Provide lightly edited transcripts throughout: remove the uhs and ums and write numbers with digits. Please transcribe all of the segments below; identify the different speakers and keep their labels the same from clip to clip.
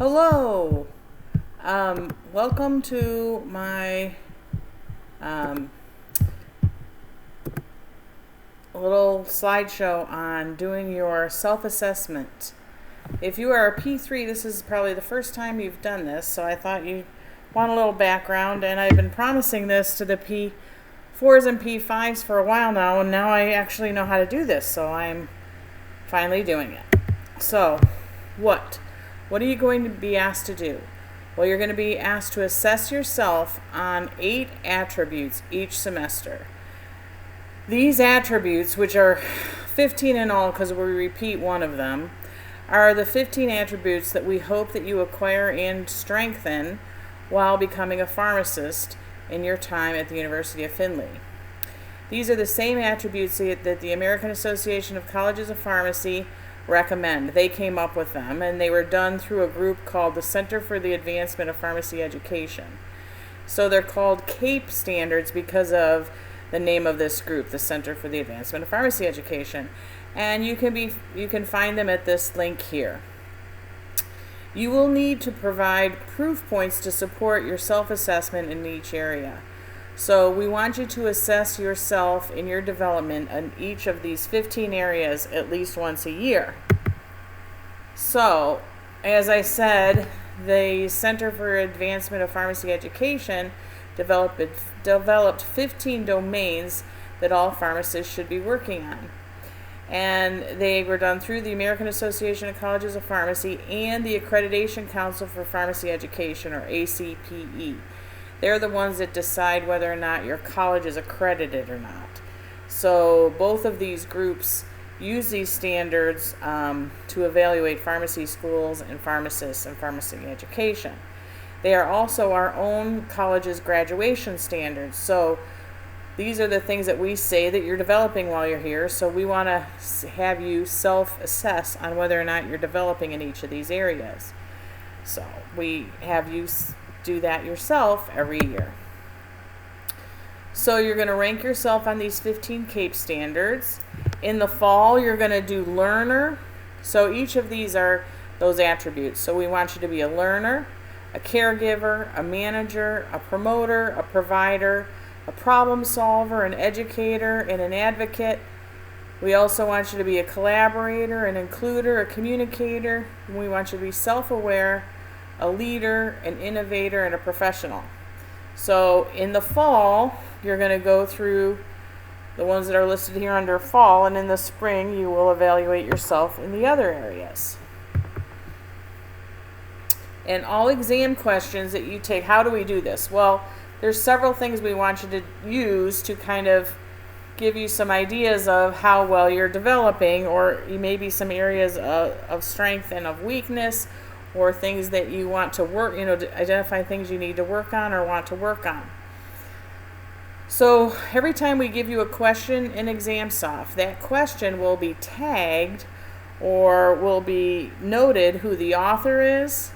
Speaker 1: Hello. Welcome to my little slideshow on doing your self-assessment. If you are a P3, this is probably the first time you've done this, so I thought you'd want a little background, and I've been promising this to the P4s and P5s for a while now, and now I actually know how to do this, so I'm finally doing it. So, what are you going to be asked to do? Well, you're going to be asked to assess yourself on 8 attributes each semester. These attributes, which are 15 in all because we repeat one of them, are the 15 attributes that we hope that you acquire and strengthen while becoming a pharmacist in your time at the University of Findlay. These are the same attributes that the American Association of Colleges of Pharmacy recommend. They came up with them, and they were done through a group called the Center for the Advancement of Pharmacy Education. So they're called CAPE standards because of the name of this group, the Center for the Advancement of Pharmacy Education. And you can find them at this link here. You will need to provide proof points to support your self-assessment in each area. So we want you to assess yourself in your development in each of these 15 areas at least once a year. So, as I said, the Center for Advancement of Pharmacy Education developed 15 domains that all pharmacists should be working on. And they were done through the American Association of Colleges of Pharmacy and the Accreditation Council for Pharmacy Education, or ACPE. They're the ones that decide whether or not your college is accredited or not. So both of these groups use these standards to evaluate pharmacy schools and pharmacists and pharmacy education. They are also our own college's graduation standards. So these are the things that we say that you're developing while you're here. So we want to have you self-assess on whether or not you're developing in each of these areas. So we have you do that yourself every year. So you're going to rank yourself on these 15 CAPE standards. In the fall, you're going to do learner. So each of these are those attributes. So we want you to be a learner, a caregiver, a manager, a promoter, a provider, a problem solver, an educator, and an advocate. We also want you to be a collaborator, an includer, a communicator. And we want you to be self-aware, a leader, an innovator, and a professional. So in the fall, you're going to go through the ones that are listed here under fall, and in the spring, you will evaluate yourself in the other areas. And all exam questions that you take, how do we do this? Well, there's several things we want you to use to kind of give you some ideas of how well you're developing, or maybe some areas of strength and of weakness, or things that you want to work, to identify things you need to work on or want to work on. So every time we give you a question in ExamSoft, that question will be tagged or will be noted who the author is,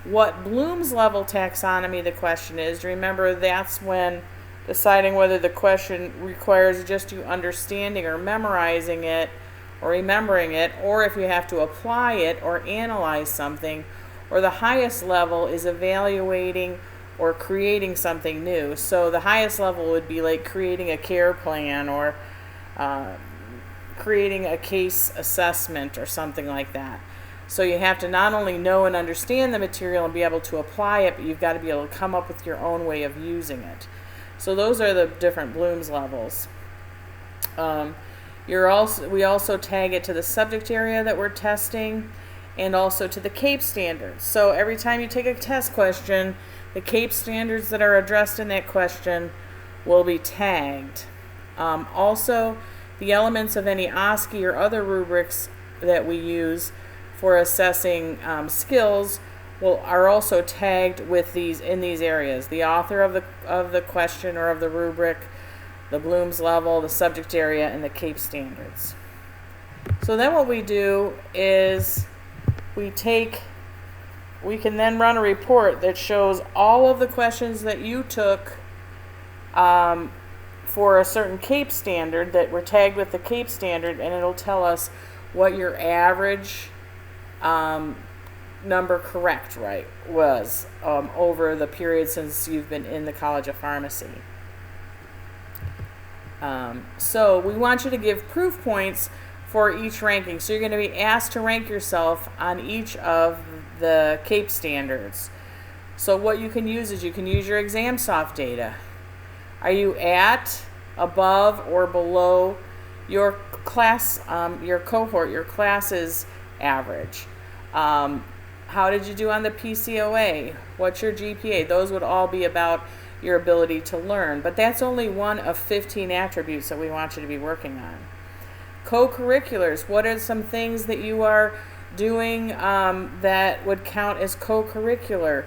Speaker 1: what Bloom's level taxonomy the question is. Remember, that's when deciding whether the question requires just you understanding or memorizing it or remembering it, or if you have to apply it or analyze something, or the highest level is evaluating or creating something new. So the highest level would be like creating a care plan or creating a case assessment or something like that. So you have to not only know and understand the material and be able to apply it, but you've got to be able to come up with your own way of using it. So those are the different Bloom's levels. We also tag it to the subject area that we're testing, and also to the CAPE standards. So every time you take a test question, the CAPE standards that are addressed in that question will be tagged. Also, the elements of any OSCE or other rubrics that we use for assessing skills are also tagged with in these areas. The author of the question or of the rubric, the Bloom's level, the subject area, and the CAPE standards. So then what we do is we can then run a report that shows all of the questions that you took for a certain CAPE standard that were tagged with the CAPE standard, and it'll tell us what your average number correct was over the period since you've been in the College of Pharmacy. So we want you to give proof points for each ranking. So you're going to be asked to rank yourself on each of the CAPE standards. So what you can use is you can use your ExamSoft data. Are you at, above, or below your class, your cohort, your class's average? How did you do on the PCOA? What's your GPA? Those would all be about your ability to learn. But that's only one of 15 attributes that we want you to be working on. Co-curriculars. What are some things that you are doing that would count as co-curricular?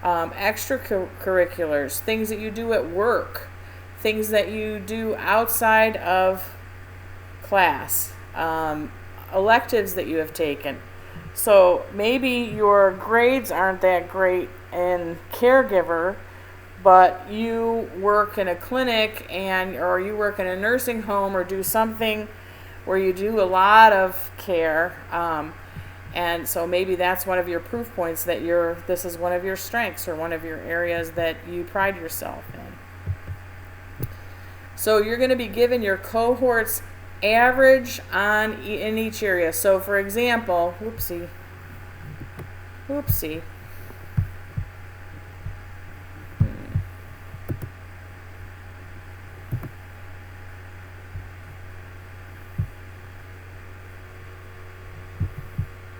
Speaker 1: Extracurriculars. Things that you do at work. Things that you do outside of class. Electives that you have taken. So maybe your grades aren't that great in caregiver, but you work in a clinic or you work in a nursing home or do something where you do a lot of care. And so maybe that's one of your proof points that this is one of your strengths or one of your areas that you pride yourself in. So you're going to be given your cohort's average in each area. So for example, whoopsie.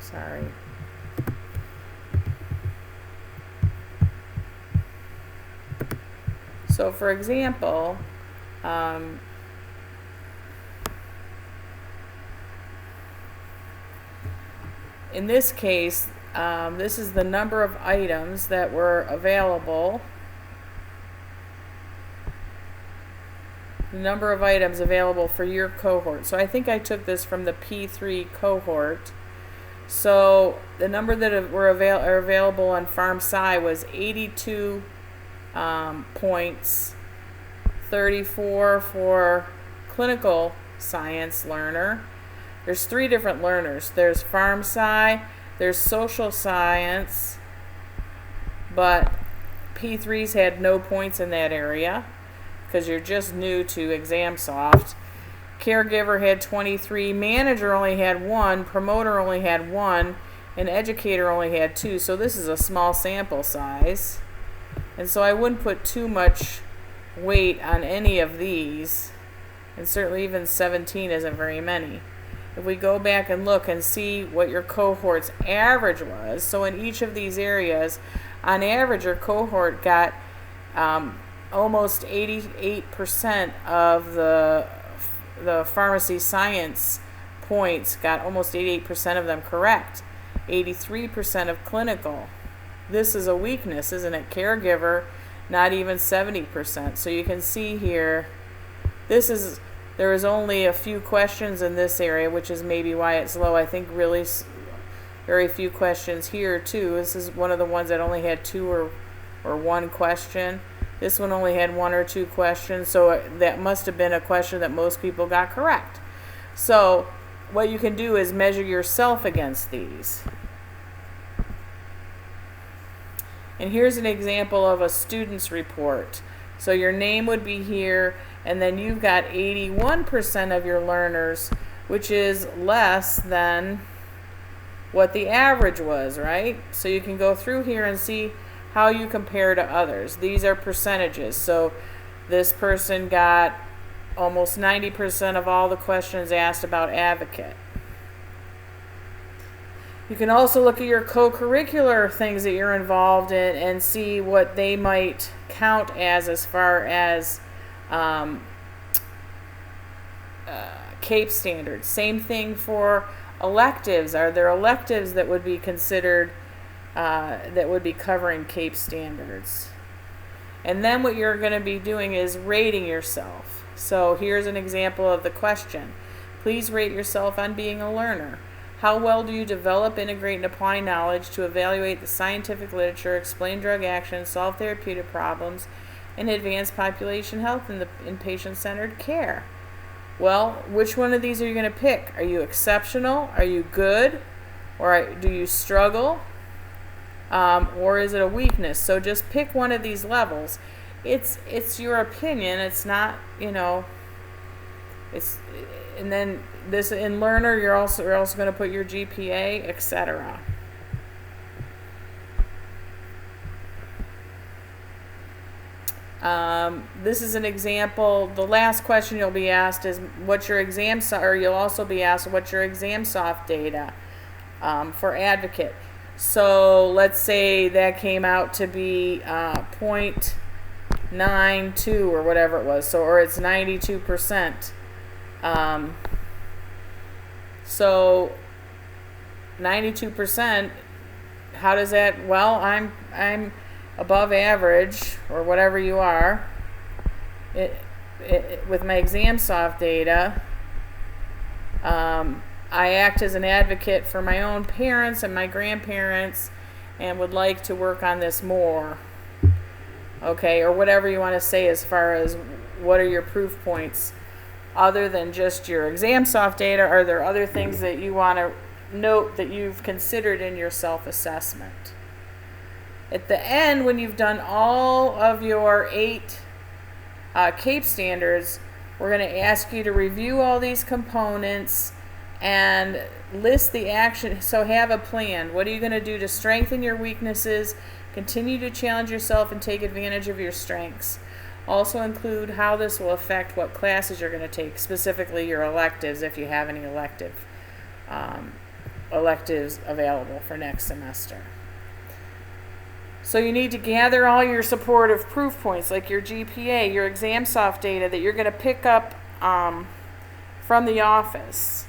Speaker 1: Sorry. So for example, in this case, this is the number of items that were available. The number of items available for your cohort. So I think I took this from the P3 cohort. So the number that are available on PharmSci was 82 points, 34 for clinical science learner. There's 3 different learners. There's PharmSci, there's social science, but P3s had no points in that area because you're just new to ExamSoft. Caregiver had 23, manager only had 1, promoter only had 1, and educator only had 2. So this is a small sample size. And so I wouldn't put too much weight on any of these. And certainly even 17 isn't very many. If we go back and look and see what your cohort's average was, so in each of these areas, on average your cohort got almost 88% of the pharmacy science points, got almost 88% of them correct. 83% of clinical. This is a weakness, isn't it? Caregiver, not even 70%. So you can see here, there is only a few questions in this area, which is maybe why it's low. I think really very few questions here too. This is one of the ones that only had 2 or 1 question. This one only had 1 or 2 questions, so that must have been a question that most people got correct. So what you can do is measure yourself against these. And here's an example of a student's report. So your name would be here, and then you've got 81% of your learners, which is less than what the average was, right? So you can go through here and see how you compare to others. These are percentages. So this person got almost 90% of all the questions asked about advocate. You can also look at your co-curricular things that you're involved in and see what they might count as far as CAPE standards. Same thing for electives. Are there electives that would be considered that would be covering CAPE standards? And then what you're going to be doing is rating yourself. So here's an example of the question. Please rate yourself on being a learner. How well do you develop, integrate, and apply knowledge to evaluate the scientific literature, explain drug action, solve therapeutic problems, and advance population health in patient-centered care? Well, which one of these are you going to pick? Are you exceptional? Are you good? Or do you struggle? or is it a weakness? So just pick one of these levels. It's your opinion. It's not, it's, and then this in learner, you're also going to put your GPA, etc. This is an example. The last question you'll be asked is what's your or you'll also be asked what's your ExamSoft data for advocate. So let's say that came out to be 0.92 or whatever it was. So, or it's 92%. So 92%, how does that, well, I'm above average or whatever you are with my ExamSoft data. I act as an advocate for my own parents and my grandparents and would like to work on this more. Okay, or whatever you want to say as far as what are your proof points. Other than just your ExamSoft data, are there other things that you want to note that you've considered in your self-assessment? At the end, when you've done all of your 8 CAPE standards, we're going to ask you to review all these components and list the action. So have a plan. What are you going to do to strengthen your weaknesses, continue to challenge yourself, and take advantage of your strengths? Also include how this will affect what classes you're going to take, specifically your electives, if you have any electives available for next semester. So you need to gather all your supportive proof points, like your GPA, your ExamSoft data that you're going to pick up from the office.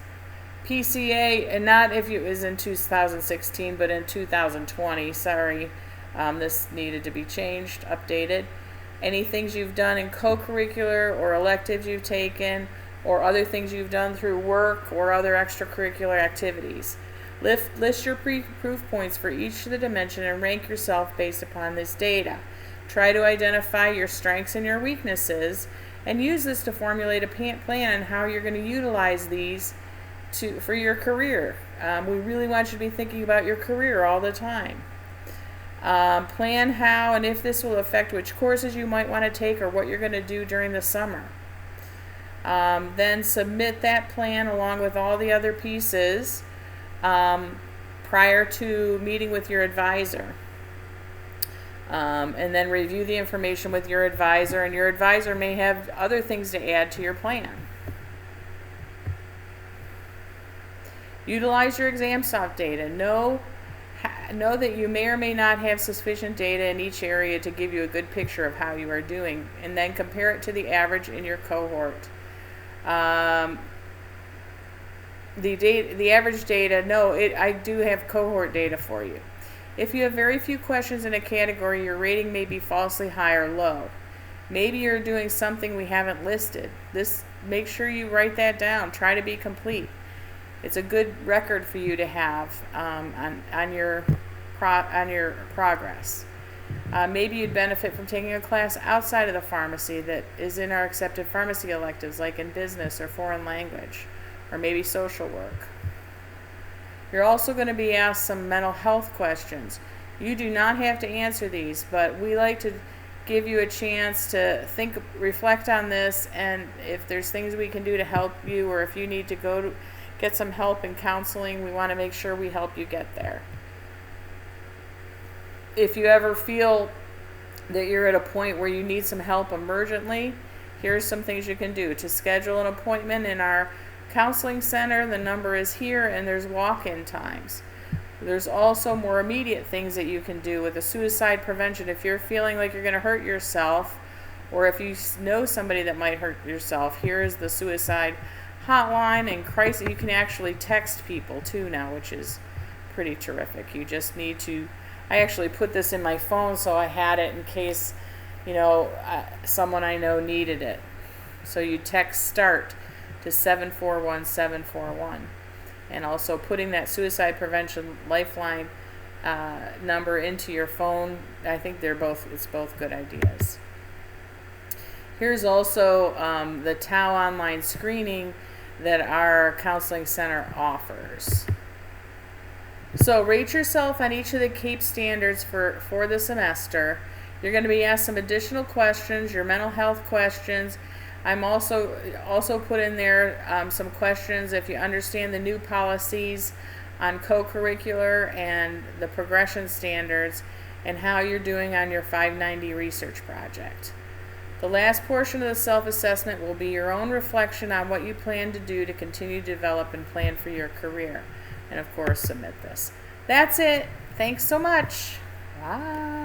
Speaker 1: PCA, and not if it was in 2016, but in 2020. Sorry, this needed to be changed, updated. Any things you've done in co-curricular or electives you've taken, or other things you've done through work or other extracurricular activities. List your proof points for each of the dimension and rank yourself based upon this data. Try to identify your strengths and your weaknesses, and use this to formulate a plan on how you're going to utilize these for your career. We really want you to be thinking about your career all the time. Plan how and if this will affect which courses you might want to take or what you're going to do during the summer. Then submit that plan along with all the other pieces prior to meeting with your advisor. And then review the information with your advisor, and your advisor may have other things to add to your plan. Utilize your ExamSoft data. Know that you may or may not have sufficient data in each area to give you a good picture of how you are doing, and then compare it to the average in your cohort. The average data, I do have cohort data for you. If you have very few questions in a category, your rating may be falsely high or low. Maybe you're doing something we haven't listed. Make sure you write that down. Try to be complete. It's a good record for you to have on your progress. Maybe you'd benefit from taking a class outside of the pharmacy that is in our accepted pharmacy electives, like in business or foreign language, or maybe social work. You're also going to be asked some mental health questions. You do not have to answer these, but we like to give you a chance to reflect on this, and if there's things we can do to help you, or if you need to get some help in counseling, we want to make sure we help you get there. If you ever feel that you're at a point where you need some help emergently, here's some things you can do. To schedule an appointment in our counseling center, the number is here, and there's walk-in times. There's also more immediate things that you can do with the suicide prevention. If you're feeling like you're going to hurt yourself, or if you know somebody that might hurt yourself, here is the suicide hotline and crisis. You can actually text people too now, which is pretty terrific. You just need to, I actually put this in my phone so I had it in case, someone I know needed it. So you text START to 741-741. And also putting that suicide prevention lifeline number into your phone. I think it's both good ideas. Here's also the TAU online screening that our counseling center offers. So rate yourself on each of the CAPE standards for the semester. You're going to be asked some additional questions, your mental health questions. I'm also put in there some questions if you understand the new policies on co-curricular and the progression standards and how you're doing on your 590 research project. The last portion of the self-assessment will be your own reflection on what you plan to do to continue to develop and plan for your career. And of course, submit this. That's it. Thanks so much. Bye.